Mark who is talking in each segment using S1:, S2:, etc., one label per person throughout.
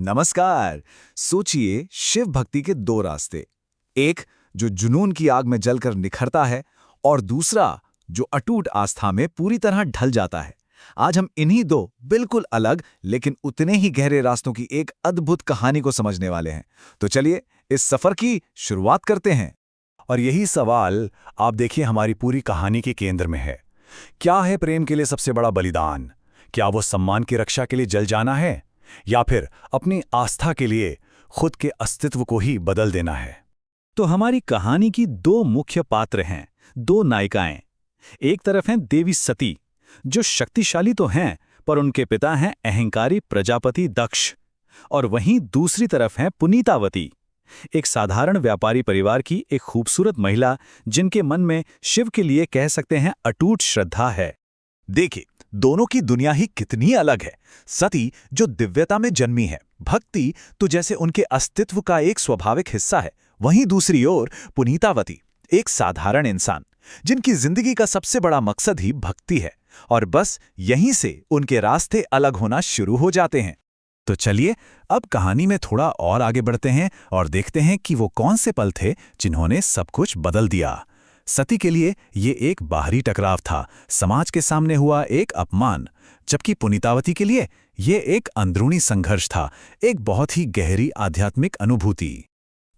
S1: नमस्कार। सोचिए, शिव भक्ति के दो रास्ते। एक जो जुनून की आग में जलकर निखरता है और दूसरा जो अटूट आस्था में पूरी तरह ढल जाता है। आज हम इन्हीं दो बिल्कुल अलग लेकिन उतने ही गहरे रास्तों की एक अद्भुत कहानी को समझने वाले हैं। तो चलिए इस सफर की शुरुआत करते हैं।
S2: और यही सवाल आप देखिए हमारी पूरी कहानी के केंद्र में है। क्या है प्रेम के लिए सबसे बड़ा बलिदान? क्या वो सम्मान की रक्षा के लिए जल जाना है, या फिर अपनी आस्था के लिए खुद के अस्तित्व को ही बदल देना है?
S3: तो हमारी कहानी की दो मुख्य पात्र हैं, दो नायिकाएं। एक तरफ हैं देवी सती, जो शक्तिशाली तो हैं पर उनके पिता हैं अहंकारी प्रजापति दक्ष। और वहीं दूसरी तरफ हैं पुनीतावती, एक साधारण व्यापारी परिवार की एक खूबसूरत महिला जिनके मन में शिव के लिए कह सकते हैं अटूट श्रद्धा है।
S1: देखिए, दोनों की दुनिया ही कितनी अलग है। सती जो दिव्यता में जन्मी है, भक्ति तो जैसे उनके अस्तित्व का एक स्वाभाविक हिस्सा है। वहीं दूसरी ओर पुनीतावती, एक साधारण इंसान जिनकी जिंदगी का सबसे बड़ा मकसद ही भक्ति है। और बस यहीं से उनके रास्ते अलग होना शुरू हो जाते हैं।
S2: तो चलिए अब कहानी में थोड़ा और आगे बढ़ते हैं और देखते हैं कि वो कौन से पल थे जिन्होंने सब कुछ बदल दिया। सती के लिए ये एक बाहरी टकराव था, समाज के सामने हुआ एक अपमान, जबकि पुनीतावती के लिए ये एक अंदरूनी संघर्ष था, एक बहुत ही गहरी आध्यात्मिक अनुभूति।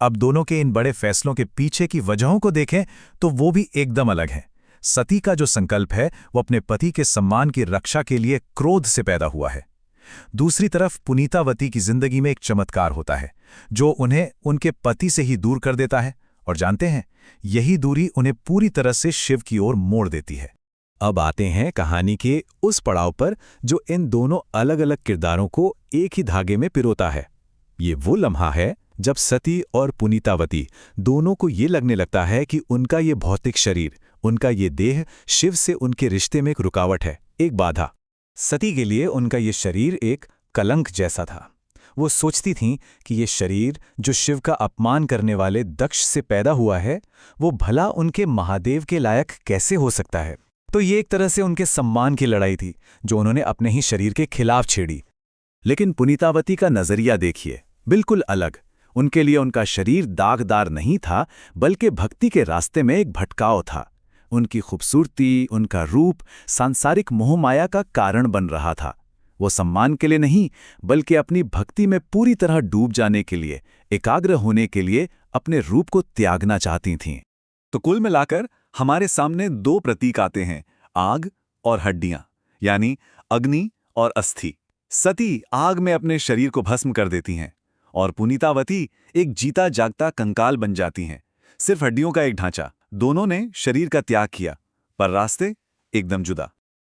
S2: अब दोनों के इन बड़े फैसलों के पीछे की वजहों को देखें तो वो भी एकदम अलग है। सती का जो संकल्प है वो अपने पति के सम्मान की रक्षा के लिए क्रोध से पैदा हुआ है। दूसरी तरफ पुनीतावती की जिंदगी में एक चमत्कार होता है जो उन्हें उनके पति से ही दूर कर देता है, और जानते हैं यही दूरी उन्हें पूरी तरह से शिव की ओर मोड़ देती है।
S3: अब आते हैं कहानी के उस पड़ाव पर जो इन दोनों अलग अलग किरदारों को एक ही धागे में पिरोता है। ये वो लम्हा है जब सती और पुनीतावती दोनों को ये लगने लगता है कि उनका ये भौतिक शरीर, उनका ये देह शिव से उनके रिश्ते में एक रुकावट है, एक बाधा। सती के लिए उनका ये शरीर एक कलंक जैसा था। वो सोचती थीं कि ये शरीर जो शिव का अपमान करने वाले दक्ष से पैदा हुआ है, वो भला उनके महादेव के लायक कैसे हो सकता है। तो ये एक तरह से उनके सम्मान की लड़ाई थी जो उन्होंने अपने ही शरीर के खिलाफ छेड़ी।
S2: लेकिन पुनीतावती का नजरिया देखिए, बिल्कुल अलग। उनके लिए उनका शरीर दागदार नहीं था, बल्कि भक्ति के रास्ते में एक भटकाव था। उनकी खूबसूरती, उनका रूप सांसारिक मोहमाया का कारण बन रहा था। वो सम्मान के लिए नहीं, बल्कि अपनी भक्ति में पूरी तरह डूब जाने के लिए, एकाग्र होने के लिए अपने रूप को त्यागना चाहती थीं।
S1: तो कुल मिलाकर हमारे सामने दो प्रतीक आते हैं, आग और हड्डियां, यानी अग्नि और अस्थि। सती आग में अपने शरीर को भस्म कर देती हैं और पुनीतावती एक जीता जागता कंकाल बन जाती हैं, सिर्फ हड्डियों का एक ढांचा। दोनों ने शरीर का त्याग किया, पर रास्ते एकदम जुदा।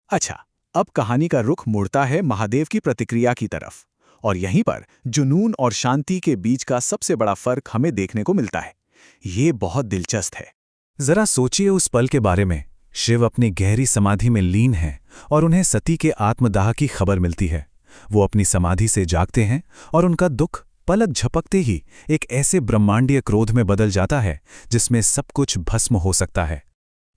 S3: अच्छा, अब कहानी का रुख मुड़ता है महादेव की प्रतिक्रिया की तरफ, और यहीं पर जुनून और शांति के बीच का सबसे बड़ा फर्क हमें देखने को मिलता है। ये बहुत दिलचस्प है।
S2: जरा सोचिए उस पल के बारे में। शिव अपनी गहरी समाधि में लीन हैं और उन्हें सती के आत्मदाह की खबर मिलती है। वो अपनी समाधि से जागते हैं और उनका दुख पलक झपकते ही एक ऐसे ब्रह्मांडीय क्रोध में बदल जाता है जिसमें सब कुछ भस्म हो सकता है।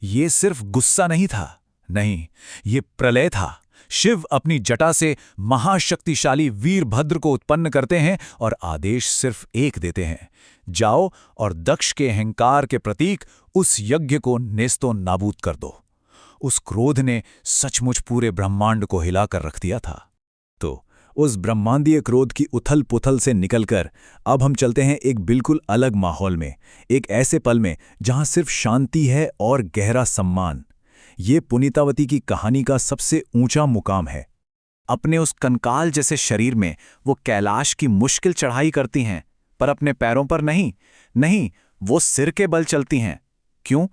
S1: ये सिर्फ गुस्सा नहीं था, नहीं, ये प्रलय था। शिव अपनी जटा से महाशक्तिशाली वीरभद्र को उत्पन्न करते हैं और आदेश सिर्फ एक देते हैं, जाओ और दक्ष के अहंकार के प्रतीक उस यज्ञ को नेस्तो नाबूद कर दो। उस क्रोध ने सचमुच पूरे ब्रह्मांड को हिलाकर रख दिया था। तो उस ब्रह्मांडीय क्रोध की उथल पुथल से निकलकर अब हम चलते हैं एक बिल्कुल अलग माहौल में, एक ऐसे पल में जहां सिर्फ शांति है और गहरा सम्मान। ये पुनीतावती की कहानी का सबसे ऊंचा मुकाम है। अपने उस कंकाल जैसे शरीर में वो कैलाश की मुश्किल चढ़ाई करती हैं, पर अपने पैरों पर नहीं, नहीं, वो सिर के बल चलती हैं। क्यों?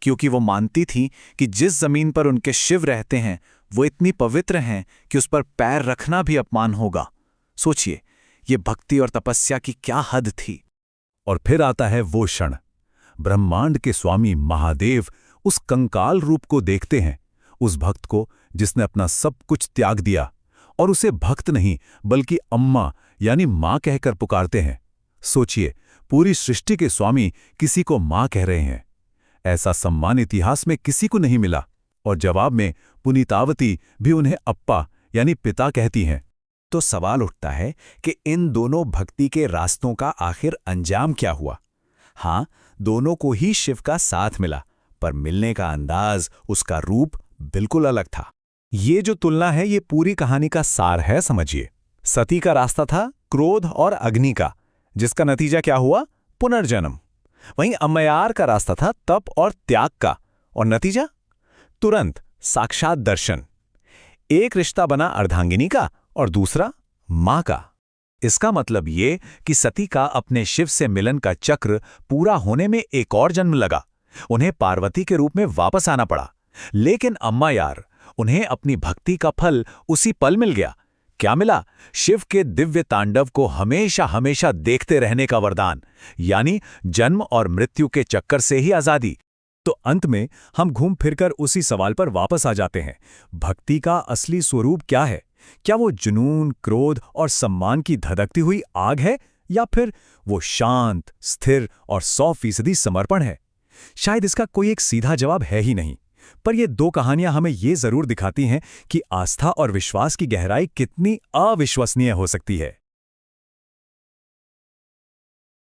S1: क्योंकि वो मानती थी कि जिस जमीन पर उनके शिव रहते हैं वो इतनी पवित्र हैं कि उस पर पैर रखना भी अपमान होगा। सोचिए, ये भक्ति और तपस्या की क्या हद थी।
S2: और फिर आता है वो क्षण। ब्रह्मांड के स्वामी महादेव उस कंकाल रूप को देखते हैं, उस भक्त को जिसने अपना सब कुछ त्याग दिया, और उसे भक्त नहीं बल्कि अम्मा यानी मां कहकर पुकारते हैं। सोचिए, पूरी सृष्टि के स्वामी किसी को मां कह रहे हैं। ऐसा सम्मान इतिहास में किसी को नहीं मिला, और जवाब में पुनीतावती भी उन्हें अप्पा यानी पिता कहती हैं। तो सवाल उठता है कि इन दोनों भक्ति के रास्तों का आखिर अंजाम क्या हुआ। हाँ, दोनों को ही शिव का साथ मिला, पर मिलने का अंदाज, उसका रूप बिल्कुल अलग था।
S3: ये जो तुलना है ये पूरी कहानी का सार है, समझिए। सती का रास्ता था क्रोध और अग्नि का, जिसका नतीजा क्या हुआ? पुनर्जन्म। वहीं अम्मयार का रास्ता था तप और त्याग का, और नतीजा तुरंत साक्षात दर्शन। एक रिश्ता बना अर्धांगिनी का और दूसरा मां का।
S1: इसका मतलब ये कि सती का अपने शिव से मिलन का चक्र पूरा होने में एक और जन्म लगा। उन्हें पार्वती के रूप में वापस आना पड़ा। लेकिन अम्मयार, उन्हें अपनी भक्ति का फल उसी पल मिल गया। क्या मिला? शिव के दिव्य तांडव को हमेशा हमेशा देखते रहने का वरदान, यानी जन्म और मृत्यु के चक्कर से ही आजादी।
S3: तो अंत में हम घूम फिरकर उसी सवाल पर वापस आ जाते हैं। भक्ति का असली स्वरूप क्या है? क्या वो जुनून, क्रोध और सम्मान की धधकती हुई आग है, या फिर वो शांत, स्थिर और 100% समर्पण है? शायद इसका कोई एक सीधा जवाब है ही नहीं, पर ये दो कहानियां हमें ये जरूर दिखाती हैं कि आस्था और विश्वास की गहराई कितनी अविश्वसनीय हो सकती है।